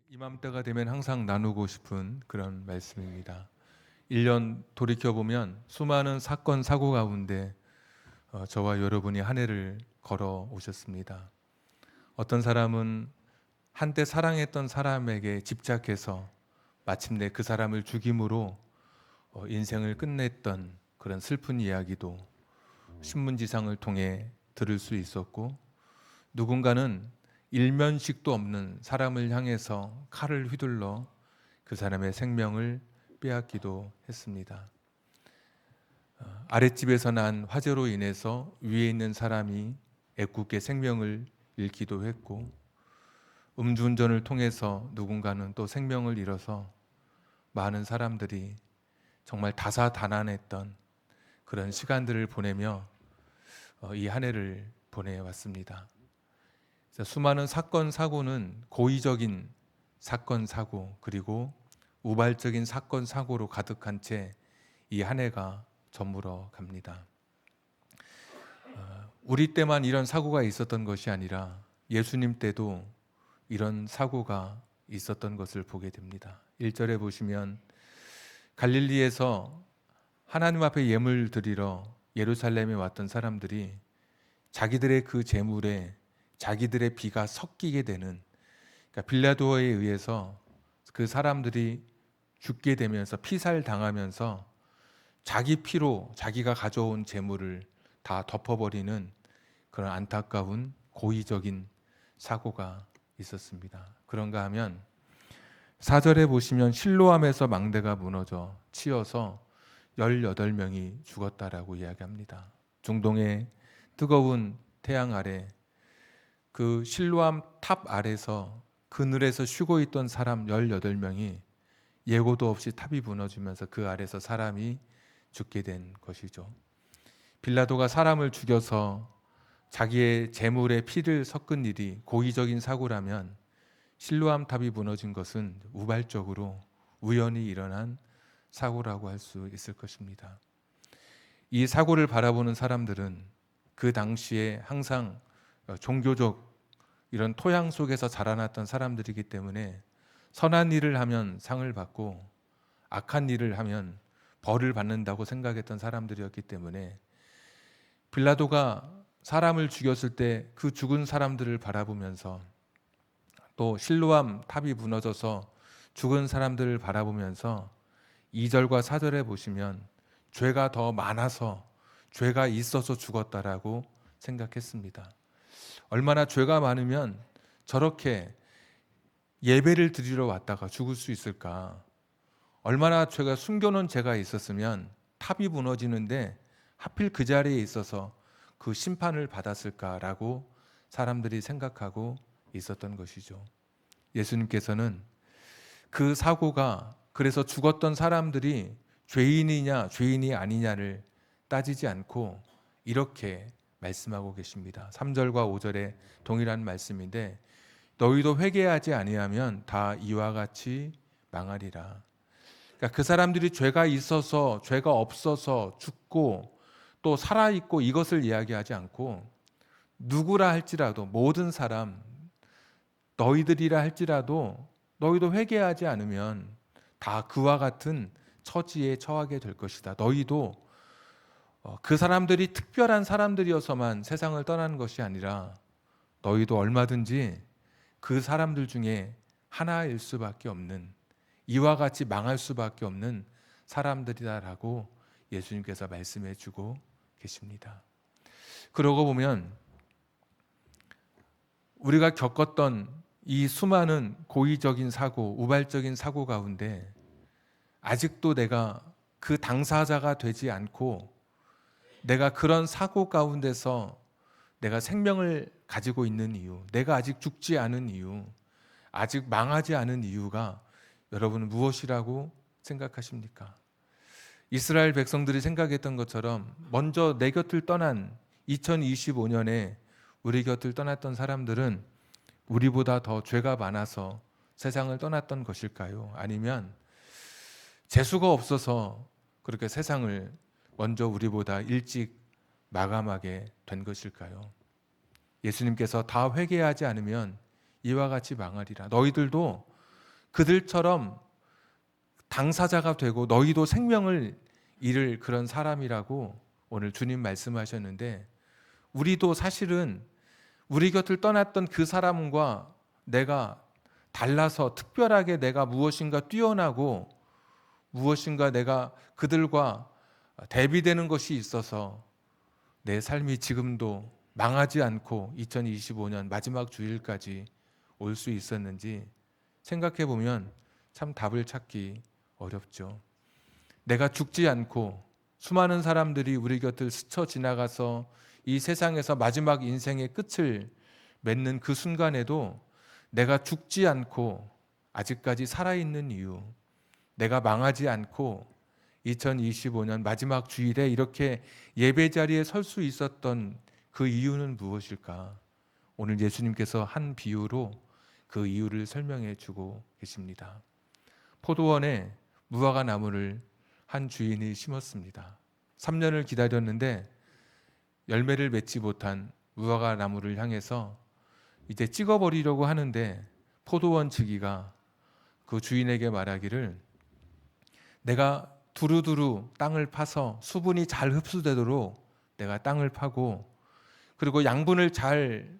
이맘때가 되면 항상 나누고 싶은 그런 말씀입니다. 1년 돌이켜보면 수많은 사건, 사고 가운데 저와 여러분이 한 해를 걸어 오셨습니다. 어떤 사람은 한때 사랑했던 사람에게 집착해서 마침내 그 사람을 죽임으로 인생을 끝냈던 그런 슬픈 이야기도 신문지상을 통해 들을 수 있었고, 누군가는 일면식도 없는 사람을 향해서 칼을 휘둘러 그 사람의 생명을 빼앗기도 했습니다. 아랫집에서 난 화재로 인해서 위에 있는 사람이 애꿎게 생명을 잃기도 했고, 음주운전을 통해서 누군가는 또 생명을 잃어서 많은 사람들이 정말 다사다난했던 그런 시간들을 보내며 이 한 해를 보내왔습니다. 수많은 사건, 사고는 고의적인 사건, 사고, 그리고 우발적인 사건, 사고로 가득한 채 이 한 해가 저물어 갑니다. 우리 때만 이런 사고가 있었던 것이 아니라 예수님 때도 이런 사고가 있었던 것을 보게 됩니다. 1절에 보시면 갈릴리에서 하나님 앞에 예물 드리러 예루살렘에 왔던 사람들이 자기들의 그 제물에 자기들의 피가 섞이게 되는, 그러니까 빌라도에 의해서 그 사람들이 죽게 되면서 피살 당하면서 자기 피로 자기가 가져온 제물을 다 덮어버리는 그런 안타까운 고의적인 사고가 있었습니다. 그런가 하면 4절에 보시면 실로암에서 망대가 무너져 치여서 18명이 죽었다라고 이야기합니다. 중동의 뜨거운 태양 아래 그 실로암 탑 아래서 그늘에서 쉬고 있던 사람 18명이 예고도 없이 탑이 무너지면서 그 아래서 사람이 죽게 된 것이죠. 빌라도가 사람을 죽여서 자기의 제물에 피를 섞은 일이 고의적인 사고라면 실로암 탑이 무너진 것은 우발적으로 우연히 일어난 사고라고 할 수 있을 것입니다. 이 사고를 바라보는 사람들은 그 당시에 항상 종교적 이런 토양 속에서 자라났던 사람들이기 때문에 선한 일을 하면 상을 받고 악한 일을 하면 벌을 받는다고 생각했던 사람들이었기 때문에 빌라도가 사람을 죽였을 때 그 죽은 사람들을 바라보면서 또 실로암 탑이 무너져서 죽은 사람들을 바라보면서 2절과 4절에 보시면 죄가 더 많아서 죄가 있어서 죽었다라고 생각했습니다. 얼마나 죄가 많으면 저렇게 예배를 드리러 왔다가 죽을 수 있을까? 얼마나 죄가 숨겨놓은 죄가 있었으면 탑이 무너지는데 하필 그 자리에 있어서 그 심판을 받았을까라고 사람들이 생각하고 있었던 것이죠. 예수님께서는 그 사고가 그래서 죽었던 사람들이 죄인이냐 죄인이 아니냐를 따지지 않고 이렇게 말씀하고 계십니다. 3절과 5절에 동일한 말씀인데 너희도 회개하지 아니하면 다 이와 같이 망하리라. 그러니까 그 사람들이 죄가 있어서 죄가 없어서 죽고 또 살아있고 이것을 이야기하지 않고 누구라 할지라도 모든 사람 너희들이라 할지라도 너희도 회개하지 않으면 다 그와 같은 처지에 처하게 될 것이다. 너희도 그 사람들이 특별한 사람들이어서만 세상을 떠나는 것이 아니라 너희도 얼마든지 그 사람들 중에 하나일 수밖에 없는, 이와 같이 망할 수밖에 없는 사람들이다라고 예수님께서 말씀해 주고 계십니다. 그러고 보면 우리가 겪었던 이 수많은 고의적인 사고, 우발적인 사고 가운데 아직도 내가 그 당사자가 되지 않고 내가 그런 사고 가운데서 내가 생명을 가지고 있는 이유, 내가 아직 죽지 않은 이유, 아직 망하지 않은 이유가 여러분은 무엇이라고 생각하십니까? 이스라엘 백성들이 생각했던 것처럼 먼저 내 곁을 떠난 2025년에 우리 곁을 떠났던 사람들은 우리보다 더 죄가 많아서 세상을 떠났던 것일까요? 아니면 재수가 없어서 그렇게 세상을 먼저 우리보다 일찍 마감하게 된 것일까요? 예수님께서 다 회개하지 않으면 이와 같이 망하리라. 너희들도 그들처럼 당사자가 되고 너희도 생명을 잃을 그런 사람이라고 오늘 주님 말씀하셨는데, 우리도 사실은 우리 곁을 떠났던 그 사람과 내가 달라서 특별하게 내가 무엇인가 뛰어나고 무엇인가 내가 그들과 대비되는 것이 있어서 내 삶이 지금도 망하지 않고 2025년 마지막 주일까지 올 수 있었는지 생각해 보면 참 답을 찾기 어렵죠. 내가 죽지 않고 수많은 사람들이 우리 곁을 스쳐 지나가서 이 세상에서 마지막 인생의 끝을 맺는 그 순간에도 내가 죽지 않고 아직까지 살아있는 이유, 내가 망하지 않고 2025년 마지막 주일에 이렇게 예배 자리에 설 수 있었던 그 이유는 무엇일까? 오늘 예수님께서 한 비유로 그 이유를 설명해 주고 계십니다. 포도원에 무화과 나무를 한 주인이 심었습니다. 3년을 기다렸는데 열매를 맺지 못한 무화과 나무를 향해서 이제 찍어버리려고 하는데 포도원 지기가 그 주인에게 말하기를, 내가 두루두루 땅을 파서 수분이 잘 흡수되도록 내가 땅을 파고, 그리고 양분을 잘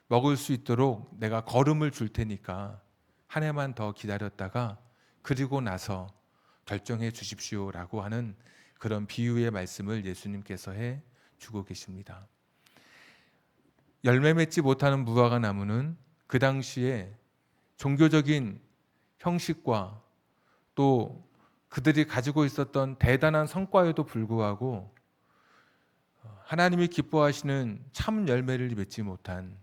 먹을 수 있도록 내가 거름을 줄 테니까 한 해만 더 기다렸다가 그리고 나서 결정해 주십시오라고 하는 그런 비유의 말씀을 예수님께서 해 주고 계십니다. 열매 맺지 못하는 무화과 나무는 그 당시에 종교적인 형식과 또 그들이 가지고 있었던 대단한 성과에도 불구하고 하나님이 기뻐하시는 참 열매를 맺지 못한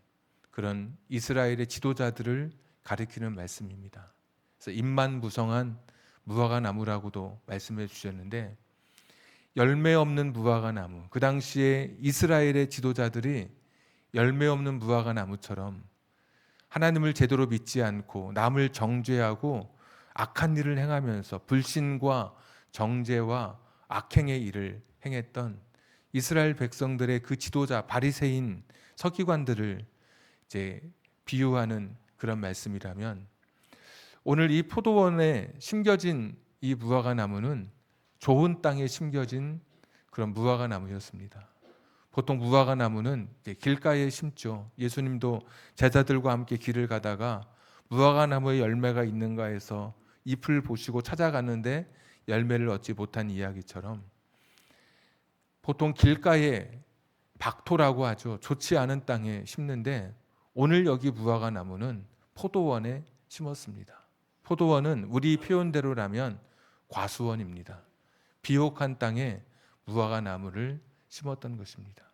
그런 이스라엘의 지도자들을 가리키는 말씀입니다. 그래서 잎만무성한 무화과 나무라고도 말씀해 주셨는데, 열매 없는 무화과 나무, 그 당시에 이스라엘의 지도자들이 열매 없는 무화과 나무처럼 하나님을 제대로 믿지 않고 남을 정죄하고 악한 일을 행하면서 불신과 정죄와 악행의 일을 행했던 이스라엘 백성들의 그 지도자 바리새인 서기관들을 이제 비유하는 그런 말씀이라면, 오늘 이 포도원에 심겨진 이 무화과 나무는 좋은 땅에 심겨진 그런 무화과 나무였습니다. 보통 무화과 나무는 길가에 심죠. 예수님도 제자들과 함께 길을 가다가 무화과 나무에 열매가 있는가 해서 잎을 보시고 찾아갔는데 열매를 얻지 못한 이야기처럼, 보통 길가에 박토라고 하죠. 좋지 않은 땅에 심는데 오늘 여기 무화과 나무는 포도원에 심었습니다. 포도원은 우리 표현대로라면 과수원입니다. 비옥한 땅에 무화과 나무를 심었던 것입니다.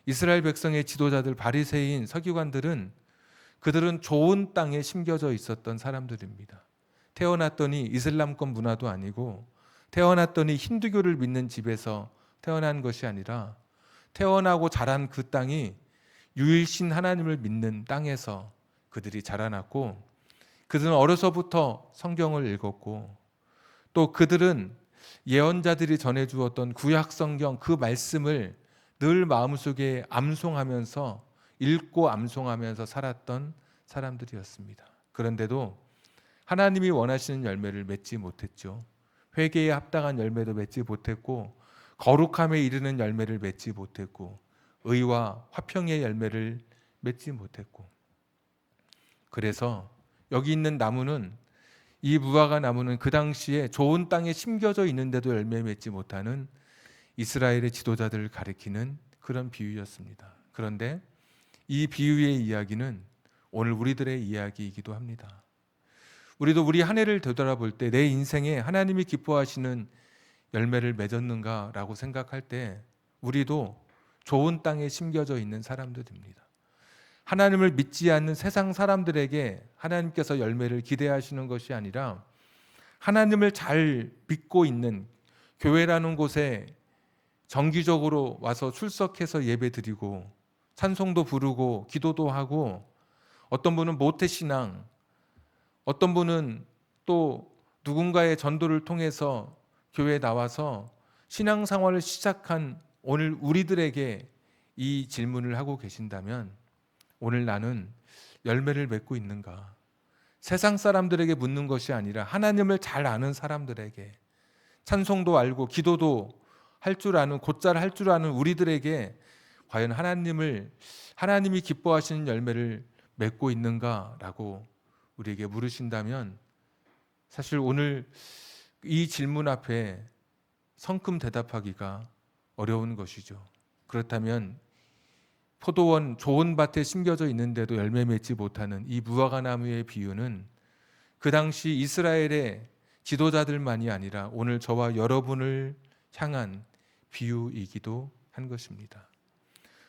이스라엘 백성의 지도자들 바리새인 서기관들은 그들은 좋은 땅에 심겨져 있었던 사람들입니다. 태어났더니 이슬람권 문화도 아니고 태어났더니 힌두교를 믿는 집에서 태어난 것이 아니라 태어나고 자란 그 땅이 유일신 하나님을 믿는 땅에서 그들이 자라났고, 그들은 어려서부터 성경을 읽었고, 또 그들은 예언자들이 전해주었던 구약 성경 그 말씀을 늘 마음속에 암송하면서 읽고 암송하면서 살았던 사람들이었습니다. 그런데도 하나님이 원하시는 열매를 맺지 못했죠. 회개에 합당한 열매도 맺지 못했고, 거룩함에 이르는 열매를 맺지 못했고, 의와 화평의 열매를 맺지 못했고, 그래서 여기 있는 나무는, 이 무화과 나무는 그 당시에 좋은 땅에 심겨져 있는데도 열매 맺지 못하는 이스라엘의 지도자들을 가리키는 그런 비유였습니다. 그런데 이 비유의 이야기는 오늘 우리들의 이야기이기도 합니다. 우리도 우리 한 해를 되돌아볼 때 내 인생에 하나님이 기뻐하시는 열매를 맺었는가라고 생각할 때 우리도 좋은 땅에 심겨져 있는 사람들입니다. 하나님을 믿지 않는 세상 사람들에게 하나님께서 열매를 기대하시는 것이 아니라, 하나님을 잘 믿고 있는 교회라는 곳에 정기적으로 와서 출석해서 예배드리고 찬송도 부르고 기도도 하고, 어떤 분은 모태신앙, 어떤 분은 또 누군가의 전도를 통해서 교회에 나와서 신앙생활을 시작한 오늘 우리들에게 이 질문을 하고 계신다면, 오늘 나는 열매를 맺고 있는가? 세상 사람들에게 묻는 것이 아니라 하나님을 잘 아는 사람들에게, 찬송도 알고 기도도 할 줄 아는, 곧잘 할 줄 아는 우리들에게 과연 하나님이 기뻐하시는 열매를 맺고 있는가라고 우리에게 물으신다면, 사실 오늘 이 질문 앞에 성큼 대답하기가 어려운 것이죠. 그렇다면 포도원 좋은 밭에 심겨져 있는데도 열매 맺지 못하는 이 무화과 나무의 비유는 그 당시 이스라엘의 지도자들만이 아니라 오늘 저와 여러분을 향한 비유이기도 한 것입니다.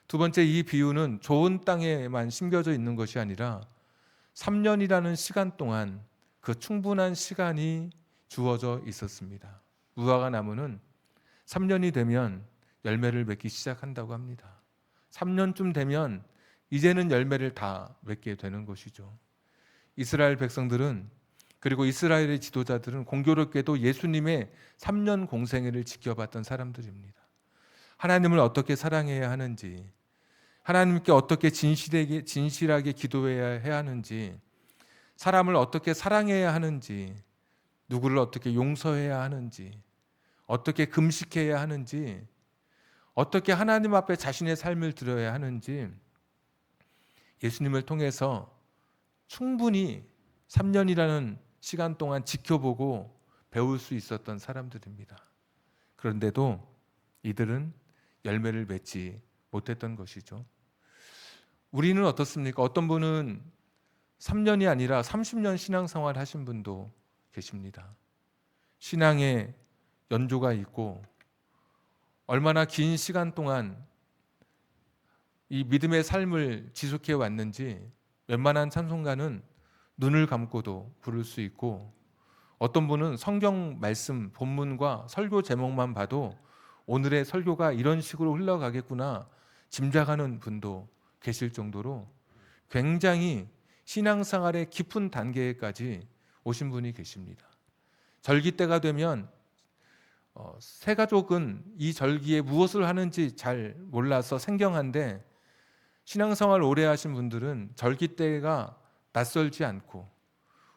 두 번째, 이 비유는 좋은 땅에만 심겨져 있는 것이 아니라 3년이라는 시간 동안 그 충분한 시간이 주어져 있었습니다. 무화과 나무는 3년이 되면 열매를 맺기 시작한다고 합니다. 3년쯤 되면 이제는 열매를 다 맺게 되는 것이죠. 이스라엘 백성들은, 그리고 이스라엘의 지도자들은 공교롭게도 예수님의 3년 공생애를 지켜봤던 사람들입니다. 하나님을 어떻게 사랑해야 하는지, 하나님께 어떻게 진실하게 기도해야 하는지, 사람을 어떻게 사랑해야 하는지, 누구를 어떻게 용서해야 하는지, 어떻게 금식해야 하는지, 어떻게 하나님 앞에 자신의 삶을 드려야 하는지 예수님을 통해서 충분히 3년이라는 시간 동안 지켜보고 배울 수 있었던 사람들입니다. 그런데도 이들은 열매를 맺지 못했던 것이죠. 우리는 어떻습니까? 어떤 분은 3년이 아니라 30년 신앙생활 하신 분도 계십니다. 신앙에 연조가 있고 얼마나 긴 시간 동안 이 믿음의 삶을 지속해 왔는지 웬만한 찬송가는 눈을 감고도 부를 수 있고, 어떤 분은 성경 말씀 본문과 설교 제목만 봐도 오늘의 설교가 이런 식으로 흘러가겠구나 짐작하는 분도 계실 정도로 굉장히 신앙생활의 깊은 단계까지 오신 분이 계십니다. 절기 때가 되면 새 가족은 이 절기에 무엇을 하는지 잘 몰라서 생경한데, 신앙생활 오래 하신 분들은 절기 때가 낯설지 않고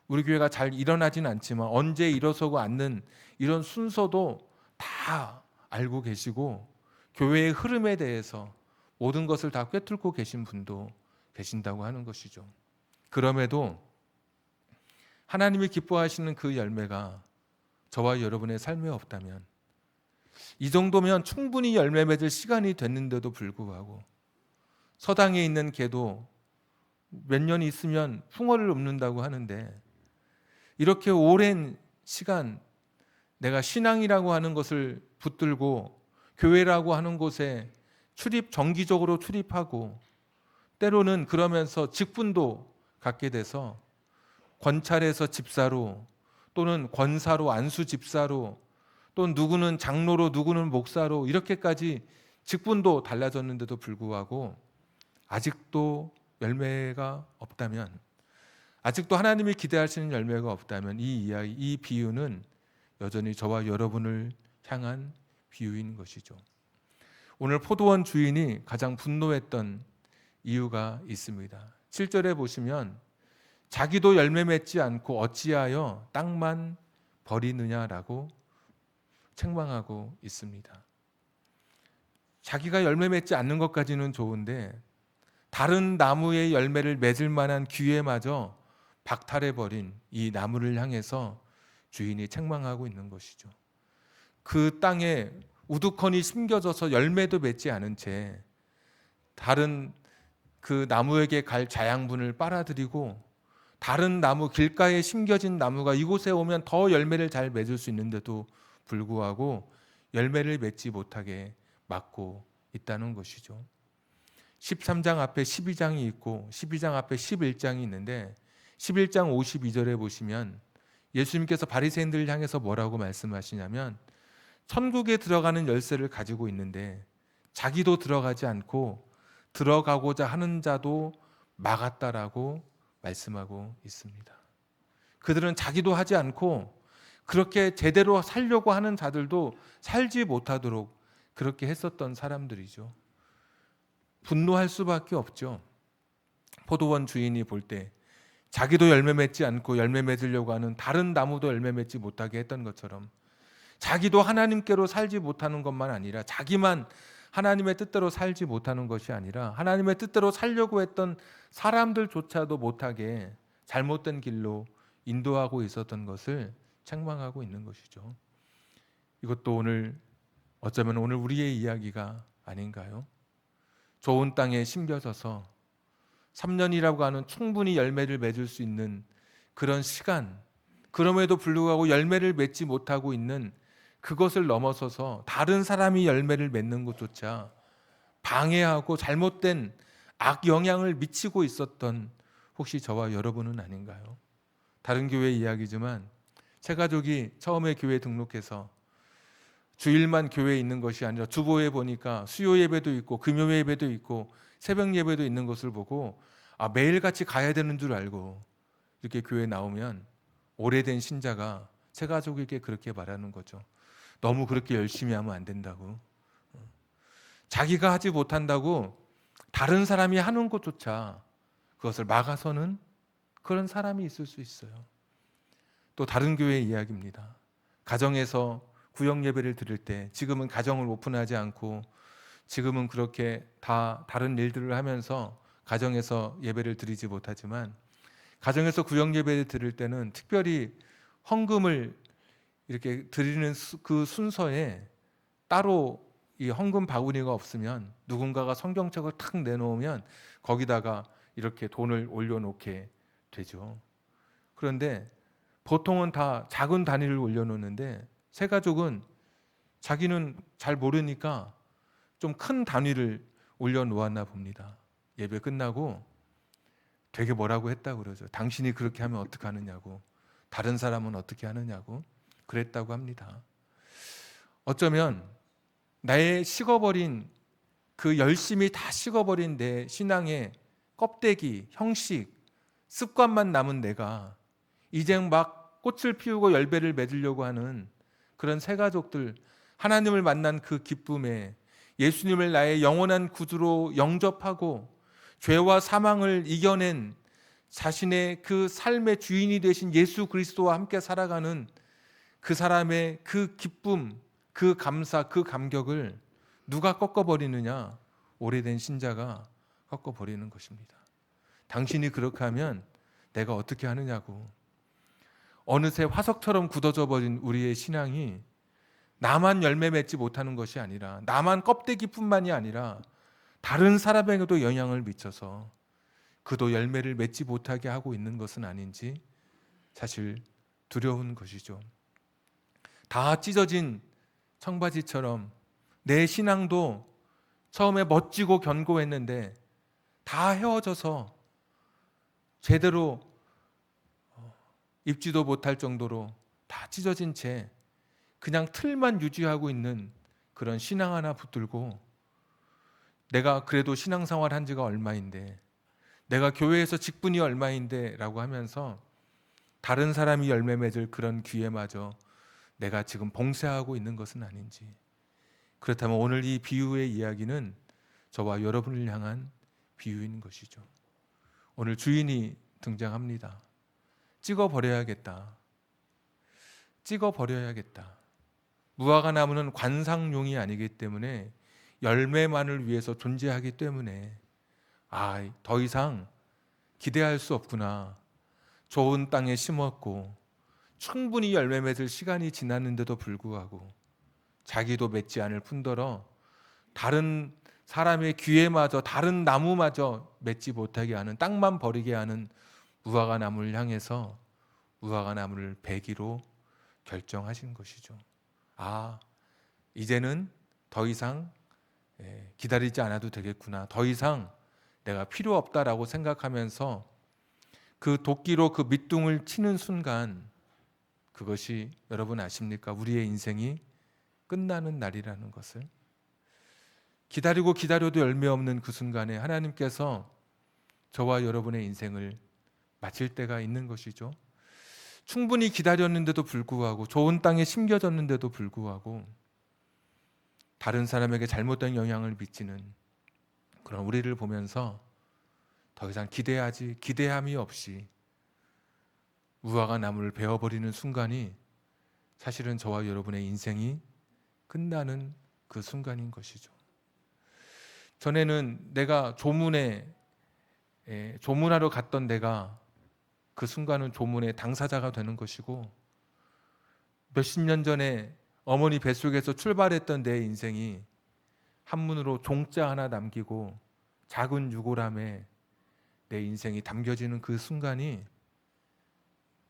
우리 교회가 잘 일어나진 않지만 언제 일어서고 앉는 이런 순서도 다 알고 계시고 교회의 흐름에 대해서 모든 것을 다 꿰뚫고 계신 분도 계신다고 하는 것이죠. 그럼에도 하나님이 기뻐하시는 그 열매가 저와 여러분의 삶에 없다면, 이 정도면 충분히 열매 맺을 시간이 됐는데도 불구하고 서당에 있는 개도 몇 년이 있으면 붕어를 읊는다고 하는데, 이렇게 오랜 시간 내가 신앙이라고 하는 것을 붙들고 교회라고 하는 곳에 정기적으로 출입하고 때로는 그러면서 직분도 갖게 돼서 권찰에서 집사로, 또는 권사로, 안수 집사로, 또 누구는 장로로, 누구는 목사로 이렇게까지 직분도 달라졌는데도 불구하고 아직도 열매가 없다면, 아직도 하나님이 기대하시는 열매가 없다면 이 비유는 여전히 저와 여러분을 향한 비유인 것이죠. 오늘 포도원 주인이 가장 분노했던 이유가 있습니다. 7절에 보시면 자기도 열매 맺지 않고 어찌하여 땅만 버리느냐라고 책망하고 있습니다. 자기가 열매 맺지 않는 것까지는 좋은데 다른 나무의 열매를 맺을 만한 기회마저 박탈해버린 이 나무를 향해서 주인이 책망하고 있는 것이죠. 그 땅에 우두커니 심겨져서 열매도 맺지 않은 채 다른 그 나무에게 갈 자양분을 빨아들이고, 다른 나무, 길가에 심겨진 나무가 이곳에 오면 더 열매를 잘 맺을 수 있는데도 불구하고 열매를 맺지 못하게 막고 있다는 것이죠. 13장 앞에 12장이 있고 12장 앞에 11장이 있는데 11장 52절에 보시면 예수님께서 바리새인들을 향해서 뭐라고 말씀하시냐면, 천국에 들어가는 열쇠를 가지고 있는데 자기도 들어가지 않고 들어가고자 하는 자도 막았다라고 말씀하고 있습니다. 그들은 자기도 하지 않고 그렇게 제대로 살려고 하는 자들도 살지 못하도록 그렇게 했었던 사람들이죠. 분노할 수밖에 없죠. 포도원 주인이 볼 때 자기도 열매 맺지 않고 열매 맺으려고 하는 다른 나무도 열매 맺지 못하게 했던 것처럼, 자기도 하나님께로 살지 못하는 것만 아니라, 자기만 하나님의 뜻대로 살지 못하는 것이 아니라 하나님의 뜻대로 살려고 했던 사람들조차도 못하게 잘못된 길로 인도하고 있었던 것을 책망하고 있는 것이죠. 이것도 어쩌면 오늘 우리의 이야기가 아닌가요? 좋은 땅에 심겨져서 3년이라고 하는 충분히 열매를 맺을 수 있는 그런 시간, 그럼에도 불구하고 열매를 맺지 못하고 있는 그것을 넘어서서 다른 사람이 열매를 맺는 것조차 방해하고 잘못된 악영향을 미치고 있었던 혹시 저와 여러분은 아닌가요? 다른 교회 이야기지만 제 가족이 처음에 교회 등록해서 주일만 교회에 있는 것이 아니라 주보에 보니까 수요 예배도 있고 금요 예배도 있고 새벽 예배도 있는 것을 보고 매일같이 가야 되는 줄 알고 이렇게 교회에 나오면 오래된 신자가 제 가족에게 그렇게 말하는 거죠. 너무 그렇게 열심히 하면 안 된다고. 자기가 하지 못한다고 다른 사람이 하는 것조차 그것을 막아서는 그런 사람이 있을 수 있어요. 또 다른 교회 이야기입니다. 가정에서 구역 예배를 드릴 때, 지금은 가정을 오픈하지 않고 지금은 그렇게 다 다른 일들을 하면서 가정에서 예배를 드리지 못하지만, 가정에서 구역 예배를 드릴 때는 특별히 헌금을 이렇게 드리는 그 순서에 따로 이 헌금 바구니가 없으면 누군가가 성경책을 탁 내놓으면 거기다가 이렇게 돈을 올려놓게 되죠. 그런데 보통은 다 작은 단위를 올려놓는데 새 가족은 자기는 잘 모르니까 좀 큰 단위를 올려놓았나 봅니다. 예배 끝나고 되게 뭐라고 했다고 그러죠. 당신이 그렇게 하면 어떻게 하느냐고, 다른 사람은 어떻게 하느냐고 그랬다고 합니다. 어쩌면 나의 식어버린, 그 열심히 다 식어버린 내 신앙의 껍데기, 형식, 습관만 남은 내가 이제 막 꽃을 피우고 열매를 맺으려고 하는 그런 새 가족들, 하나님을 만난 그 기쁨에 예수님을 나의 영원한 구주로 영접하고 죄와 사망을 이겨낸 자신의 그 삶의 주인이 되신 예수 그리스도와 함께 살아가는 그 사람의 그 기쁨, 그 감사, 그 감격을 누가 꺾어버리느냐? 오래된 신자가 꺾어버리는 것입니다. 당신이 그렇게 하면 내가 어떻게 하느냐고. 어느새 화석처럼 굳어져 버린 우리의 신앙이 나만 열매 맺지 못하는 것이 아니라, 나만 껍데기뿐만이 아니라 다른 사람에게도 영향을 미쳐서 그도 열매를 맺지 못하게 하고 있는 것은 아닌지 사실 두려운 것이죠. 다 찢어진 청바지처럼 내 신앙도 처음에 멋지고 견고했는데 다 헤어져서 제대로 입지도 못할 정도로 다 찢어진 채 그냥 틀만 유지하고 있는 그런 신앙 하나 붙들고, 내가 그래도 신앙생활 한 지가 얼마인데, 내가 교회에서 직분이 얼마인데 라고 하면서 다른 사람이 열매 맺을 그런 기회마저 내가 지금 봉쇄하고 있는 것은 아닌지. 그렇다면 오늘 이 비유의 이야기는 저와 여러분을 향한 비유인 것이죠. 오늘 주인이 등장합니다. 찍어버려야겠다. 찍어버려야겠다. 무화과 나무는 관상용이 아니기 때문에 열매만을 위해서 존재하기 때문에 더 이상 기대할 수 없구나. 좋은 땅에 심었고 충분히 열매 맺을 시간이 지났는데도 불구하고 자기도 맺지 않을 뿐더러 다른 사람의 귀에마저, 다른 나무마저 맺지 못하게 하는, 땅만 버리게 하는 무화과 나무를 향해서 무화과 나무를 베기로 결정하신 것이죠. 이제는 더 이상 기다리지 않아도 되겠구나. 더 이상 내가 필요 없다라고 생각하면서 그 도끼로 그 밑둥을 치는 순간, 그것이 여러분 아십니까? 우리의 인생이 끝나는 날이라는 것을. 기다리고 기다려도 열매 없는 그 순간에 하나님께서 저와 여러분의 인생을 마칠 때가 있는 것이죠. 충분히 기다렸는데도 불구하고, 좋은 땅에 심겨졌는데도 불구하고 다른 사람에게 잘못된 영향을 미치는 그런 우리를 보면서 더 이상 기대함이 없이 무화과 나무를 베어버리는 순간이 사실은 저와 여러분의 인생이 끝나는 그 순간인 것이죠. 전에는 내가 조문하러 갔던 내가 그 순간은 조문의 당사자가 되는 것이고, 몇십 년 전에 어머니 뱃속에서 출발했던 내 인생이 한문으로 종자 하나 남기고 작은 유골함에 내 인생이 담겨지는 그 순간이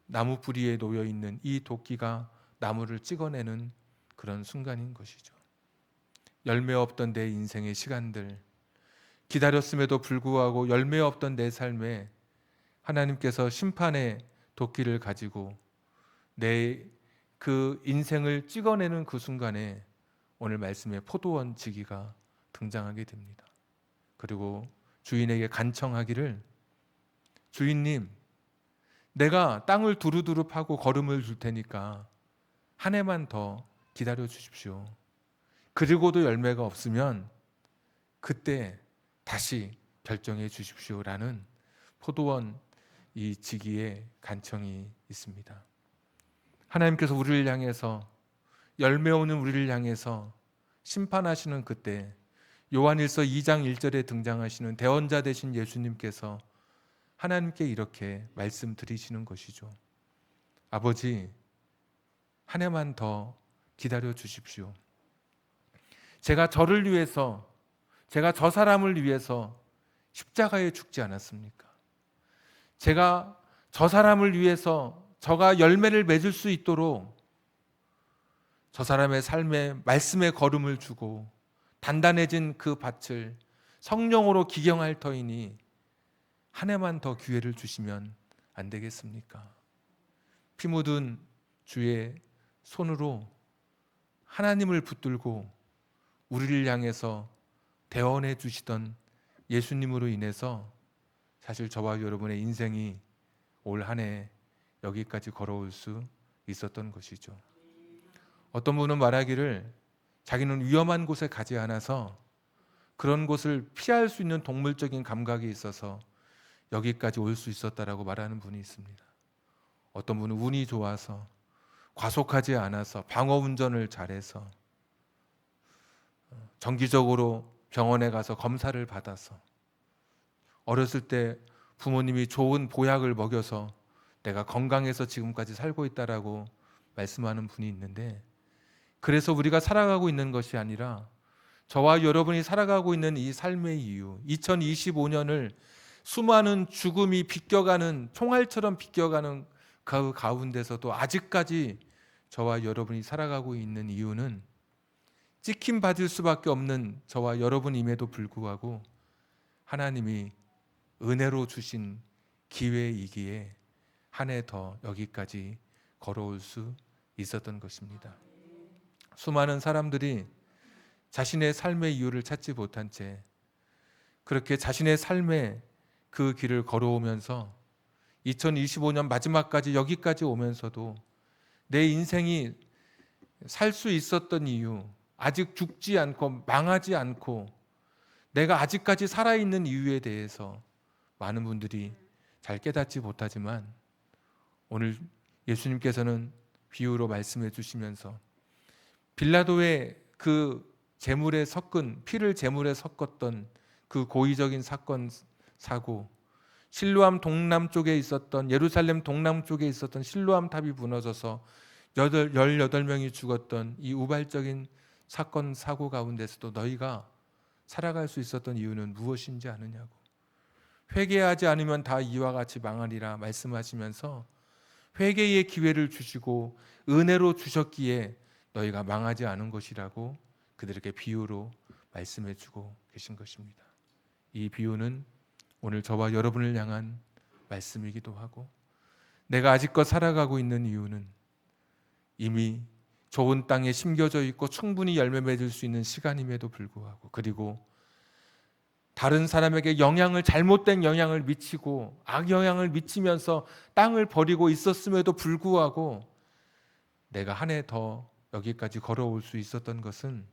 나무 뿌리에 놓여 있는 이 도끼가 나무를 찍어내는 그런 순간인 것이죠. 열매 없던 내 인생의 시간들, 기다렸음에도 불구하고 열매 없던 내 삶에 하나님께서 심판의 도끼를 가지고 내 그 인생을 찍어내는 그 순간에 오늘 말씀에 포도원 지기가 등장하게 됩니다. 그리고 주인에게 간청하기를, 주인님, 내가 땅을 두루두루 파고 거름을 줄 테니까 한 해만 더 기다려 주십시오. 그리고도 열매가 없으면 그때 다시 결정해 주십시오라는 포도원 이 지기의 간청이 있습니다. 하나님께서 우리를 향해서, 열매 없는 우리를 향해서 심판하시는 그때 요한일서 2장 1절에 등장하시는 대언자 되신 예수님께서 하나님께 이렇게 말씀드리시는 것이죠. 아버지, 한 해만 더 기다려 주십시오. 제가 저를 위해서, 제가 저 사람을 위해서 십자가에 죽지 않았습니까? 제가 저 사람을 위해서 저가 열매를 맺을 수 있도록 저 사람의 삶에 말씀의 걸음을 주고 단단해진 그 밭을 성령으로 기경할 터이니 한 해만 더 기회를 주시면 안 되겠습니까? 피 묻은 주의 손으로 하나님을 붙들고 우리를 향해서 대언해 주시던 예수님으로 인해서 사실 저와 여러분의 인생이 올 한 해 여기까지 걸어올 수 있었던 것이죠. 어떤 분은 말하기를 자기는 위험한 곳에 가지 않아서 그런 곳을 피할 수 있는 동물적인 감각이 있어서 여기까지 올 수 있었다라고 말하는 분이 있습니다. 어떤 분은 운이 좋아서, 과속하지 않아서, 방어 운전을 잘해서, 정기적으로 병원에 가서 검사를 받아서, 어렸을 때 부모님이 좋은 보약을 먹여서 내가 건강해서 지금까지 살고 있다라고 말씀하는 분이 있는데, 그래서 우리가 살아가고 있는 것이 아니라 저와 여러분이 살아가고 있는 이 삶의 이유, 2025년을 수많은 죽음이 비껴가는, 총알처럼 비껴가는 그 가운데서도 아직까지 저와 여러분이 살아가고 있는 이유는 찍힘 받을 수밖에 없는 저와 여러분임에도 불구하고 하나님이 은혜로 주신 기회이기에 한 해 더 여기까지 걸어올 수 있었던 것입니다. 수많은 사람들이 자신의 삶의 이유를 찾지 못한 채 그렇게 자신의 삶의 그 길을 걸어오면서 2025년 마지막까지 여기까지 오면서도 내 인생이 살 수 있었던 이유, 아직 죽지 않고 망하지 않고 내가 아직까지 살아있는 이유에 대해서 많은 분들이 잘 깨닫지 못하지만 오늘 예수님께서는 비유로 말씀해 주시면서 빌라도의 그 제물에 섞은, 피를 제물에 섞었던 그 고의적인 사건, 사고, 실로암 동남쪽에 있었던, 예루살렘 동남쪽에 있었던 실로암 탑이 무너져서 18명이 죽었던 이 우발적인 사건, 사고 가운데서도 너희가 살아갈 수 있었던 이유는 무엇인지 아느냐고, 회개하지 않으면 다 이와 같이 망하리라 말씀하시면서 회개의 기회를 주시고 은혜로 주셨기에 너희가 망하지 않은 것이라고 그들에게 비유로 말씀해 주고 계신 것입니다. 이 비유는 오늘 저와 여러분을 향한 말씀이기도 하고, 내가 아직껏 살아가고 있는 이유는 이미 좋은 땅에 심겨져 있고 충분히 열매 맺을 수 있는 시간임에도 불구하고, 그리고 다른 사람에게 잘못된 영향을 미치고 악영향을 미치면서 땅을 버리고 있었음에도 불구하고 내가 한 해 더 여기까지 걸어올 수 있었던 것은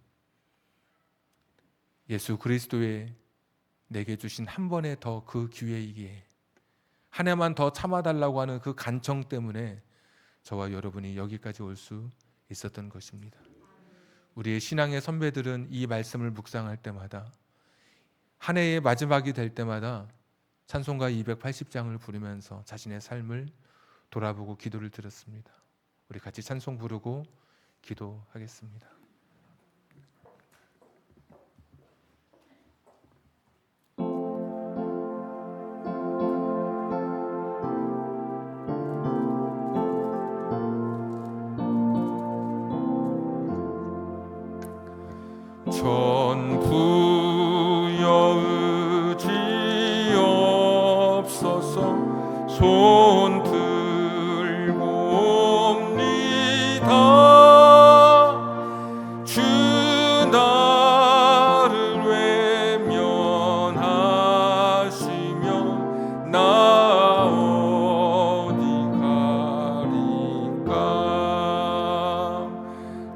예수 그리스도의 내게 주신 한 번의 더 그 기회이기에 한 해만 더 참아달라고 하는 그 간청 때문에 저와 여러분이 여기까지 올 수 있었던 것입니다. 우리의 신앙의 선배들은 이 말씀을 묵상할 때마다 한 해의 마지막이 될 때마다 찬송가 280장을 부르면서 자신의 삶을 돌아보고 기도를 드렸습니다. 우리 같이 찬송 부르고 기도하겠습니다. 전부여 의지 없어서 손 들고 옵니다. 주 나를 외면하시며 나 어디 가리까.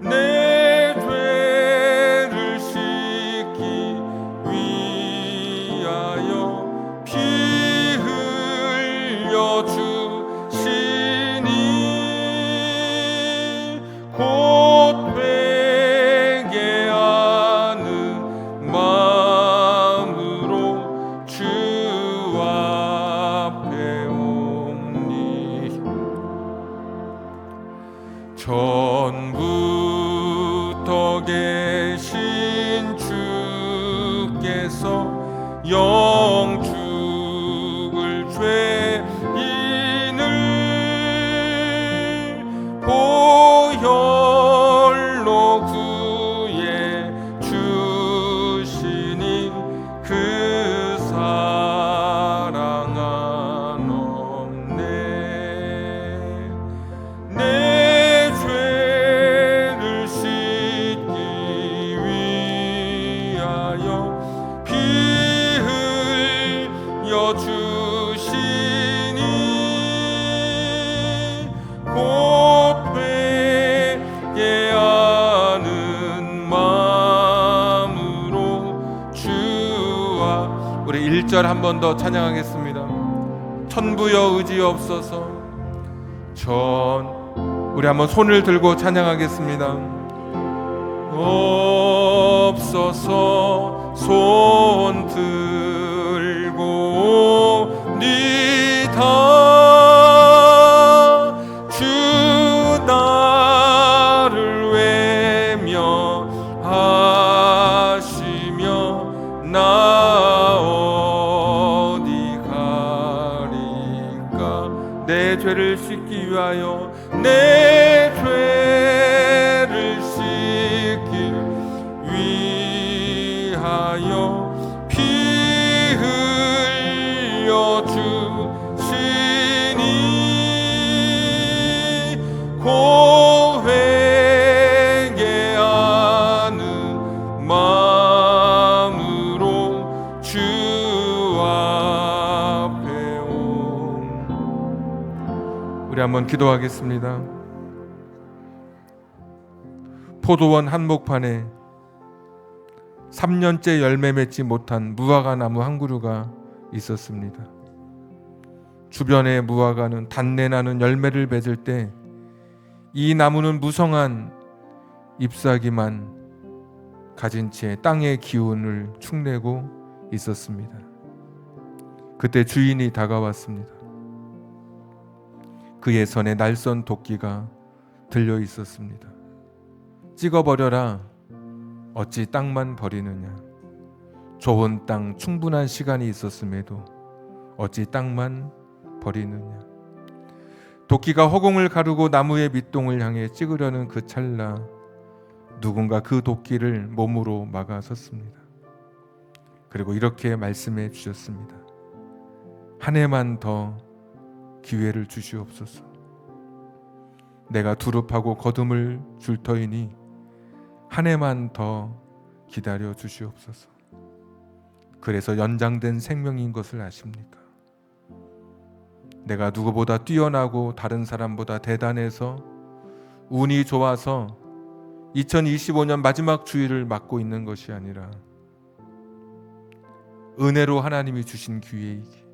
내 죄를 씻기 위하여 피 흘려 주시니 곧 회개하는 마음으로 주 앞에 옵니. 전부터 계신 주께서 영죽을 죄인을 보혈로 구해 주시니 그 사랑 한없네. 내 죄를 씻기 위하여 피 흘려 주시니 곧 회개하는 마음으로 주와. 우리 1절 한 번 더 찬양하겠습니다. 천부여 의지 없어서 우리 한번 손을 들고 찬양하겠습니다. 없어서 손 들고 옵니다. 주 나를 외면하시며 나 어디 가리까. 내 죄를 씻기 위하여 내 죄를 씻기 위하여 피 흘려 주시니 곧 회개하는 마음으로 주 앞에 온. 우리 한번 기도하겠습니다. 포도원 한복판에 3년째 열매 맺지 못한 무화과 나무 한 그루가 있었습니다. 주변의 무화과는 단내나는 열매를 맺을 때 이 나무는 무성한 잎사귀만 가진 채 땅의 기운을 축내고 있었습니다. 그때 주인이 다가왔습니다. 그의 손에 날선 도끼가 들려 있었습니다. 찍어버려라. 어찌 땅만 버리느냐. 좋은 땅 충분한 시간이 있었음에도 어찌 땅만 버리느냐. 도끼가 허공을 가르고 나무의 밑동을 향해 찍으려는 그 찰나 누군가 그 도끼를 몸으로 막아섰습니다. 그리고 이렇게 말씀해 주셨습니다. 한 해만 더 기회를 주시옵소서. 내가 두릅하고 거둠을 줄 터이니 한 해만 더 기다려 주시옵소서. 그래서 연장된 생명인 것을 아십니까? 내가 누구보다 뛰어나고 다른 사람보다 대단해서 운이 좋아서 2025년 마지막 주일을 맞고 있는 것이 아니라 은혜로 하나님이 주신 기회이기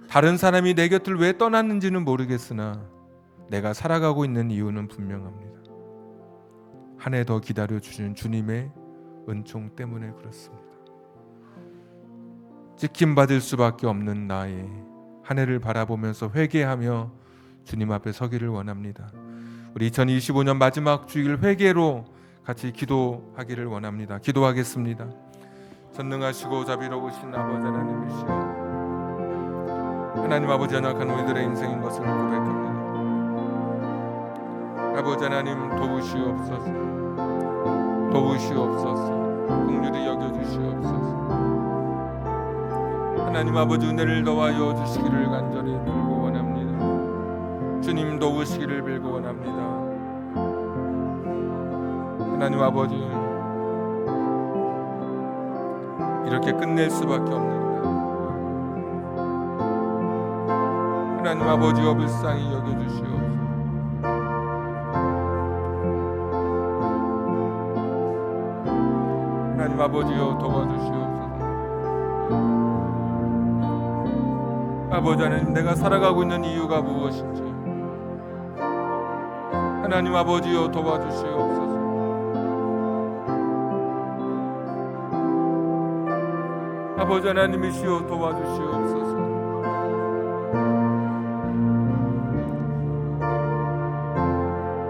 다른 사람이 내 곁을 왜 떠났는지는 모르겠으나 내가 살아가고 있는 이유는 분명합니다. 한 해 더 기다려 주신 주님의 은총 때문에 그렇습니다. 찍힘 받을 수밖에 없는 나의 한 해를 바라보면서 회개하며 주님 앞에 서기를 원합니다. 우리 2025년 마지막 주일 회개로 같이 기도하기를 원합니다. 기도하겠습니다. 전능하시고 자비로우신 아버지 하나님이시여, 하나님 아버지, 연약한 우리들의 인생인 것을 고백합니다. 아버지 하나님, 도우시옵소서. 긍휼히 여겨주시옵소서. 하나님 아버지, 은혜를 더하여 주시기를 간절히 빌고 원합니다. 주님 도우시기를 빌고 원합니다. 하나님 아버지, 이렇게 끝낼 수밖에 없는 날, 하나님 아버지여 불쌍히 여겨주시옵소서. 하나님 아버지여 도와주시옵소서. 아버지 하나님, 내가 살아가고 있는 이유가 무엇인지 하나님 아버지여 도와주시옵소서. 아버지 하나님이시여 도와주시옵소서.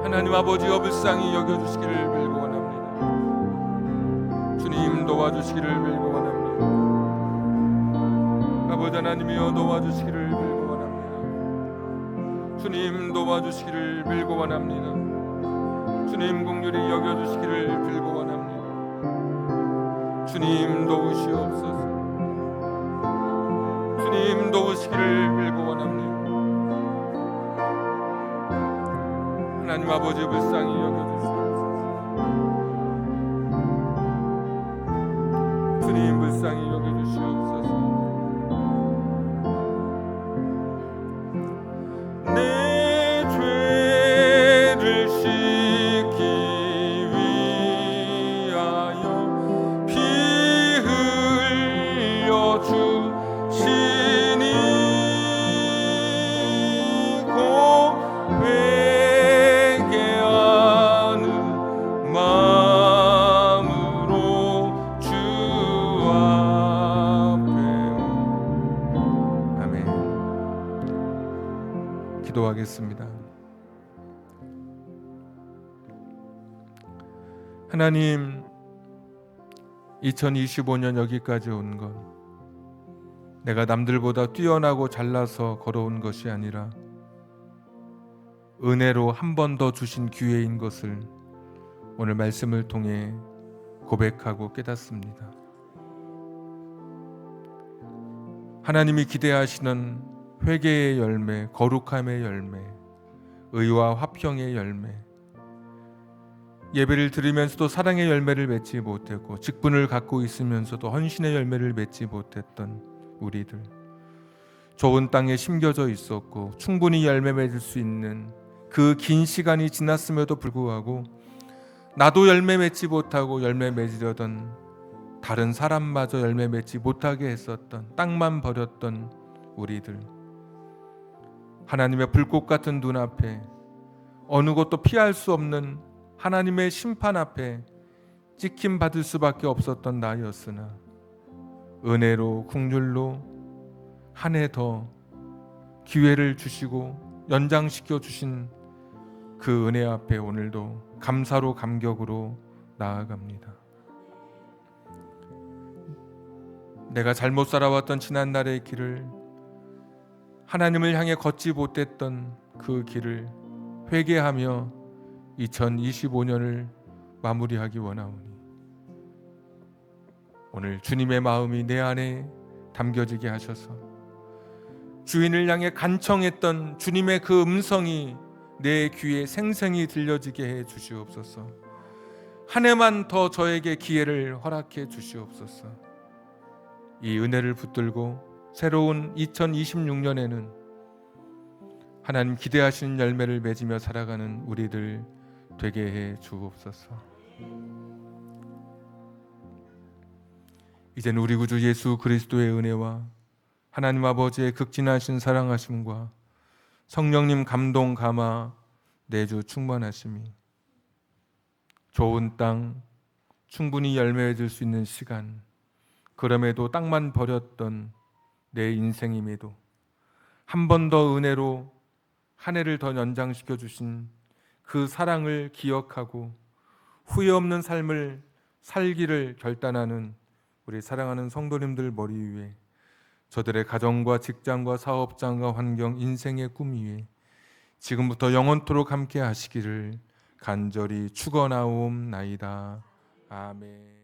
하나님 아버지여 불쌍히 여겨주시기를 빌고 원합니다. 주님 도와주시기를 빌고 원합니다. 아버지 하나님이여 도와주시기를 빌고 원합니다. 주님 도와주시기를 빌고 원합니다. 주님 긍휼히 여겨주시기를 빌고 원합니다. 주님 도우시옵소서. 주님 도우시기를 빌고 원합니다. 하나님 아버지 불쌍히 여겨주시옵소서. 주님 불쌍히 여겨주시옵소서. 내 죄를 씻기 위하여 피 흘려 주시니 회개하는 마음으로 주 앞에. 아멘. 기도하겠습니다. 하나님, 2025년 여기까지 온 것, 내가 남들보다 뛰어나고 잘나서 걸어온 것이 아니라 은혜로 한 번 더 주신 기회인 것을 오늘 말씀을 통해 고백하고 깨닫습니다. 하나님이 기대하시는 회개의 열매, 거룩함의 열매, 의와 화평의 열매, 예배를 드리면서도 사랑의 열매를 맺지 못했고 직분을 갖고 있으면서도 헌신의 열매를 맺지 못했던 우리들, 좋은 땅에 심겨져 있었고 충분히 열매 맺을 수 있는 그 긴 시간이 지났음에도 불구하고 나도 열매 맺지 못하고 열매 맺으려던 다른 사람마저 열매 맺지 못하게 했었던, 땅만 버렸던 우리들, 하나님의 불꽃 같은 눈앞에 어느 것도 피할 수 없는 하나님의 심판 앞에 찍힘 받을 수밖에 없었던 나였으나 은혜로 긍휼로 한 해 더 기회를 주시고 연장시켜 주신 그 은혜 앞에 오늘도 감사로 감격으로 나아갑니다. 내가 잘못 살아왔던 지난날의 길을, 하나님을 향해 걷지 못했던 그 길을 회개하며 2025년을 마무리하기 원하오니 오늘 주님의 마음이 내 안에 담겨지게 하셔서 주인을 향해 간청했던 주님의 그 음성이 내 귀에 생생히 들려지게 해 주시옵소서. 한 해만 더 저에게 기회를 허락해 주시옵소서. 이 은혜를 붙들고 새로운 2026년에는 하나님 기대하시는 열매를 맺으며 살아가는 우리들 되게 해 주옵소서. 이제는 우리 구주 예수 그리스도의 은혜와 하나님 아버지의 극진하신 사랑하심과 성령님 감동 감화 내주 충만하심이 좋은 땅 충분히 열매 맺을 수 있는 시간, 그럼에도 땅만 버렸던 내 인생임에도 한 번 더 은혜로 한 해를 더 연장시켜 주신 그 사랑을 기억하고 후회 없는 삶을 살기를 결단하는 우리 사랑하는 성도님들 머리 위에, 저들의 가정과 직장과 사업장과 환경, 인생의 꿈 위에 지금부터 영원토록 함께 하시기를 간절히 축원하옵나이다. 아멘.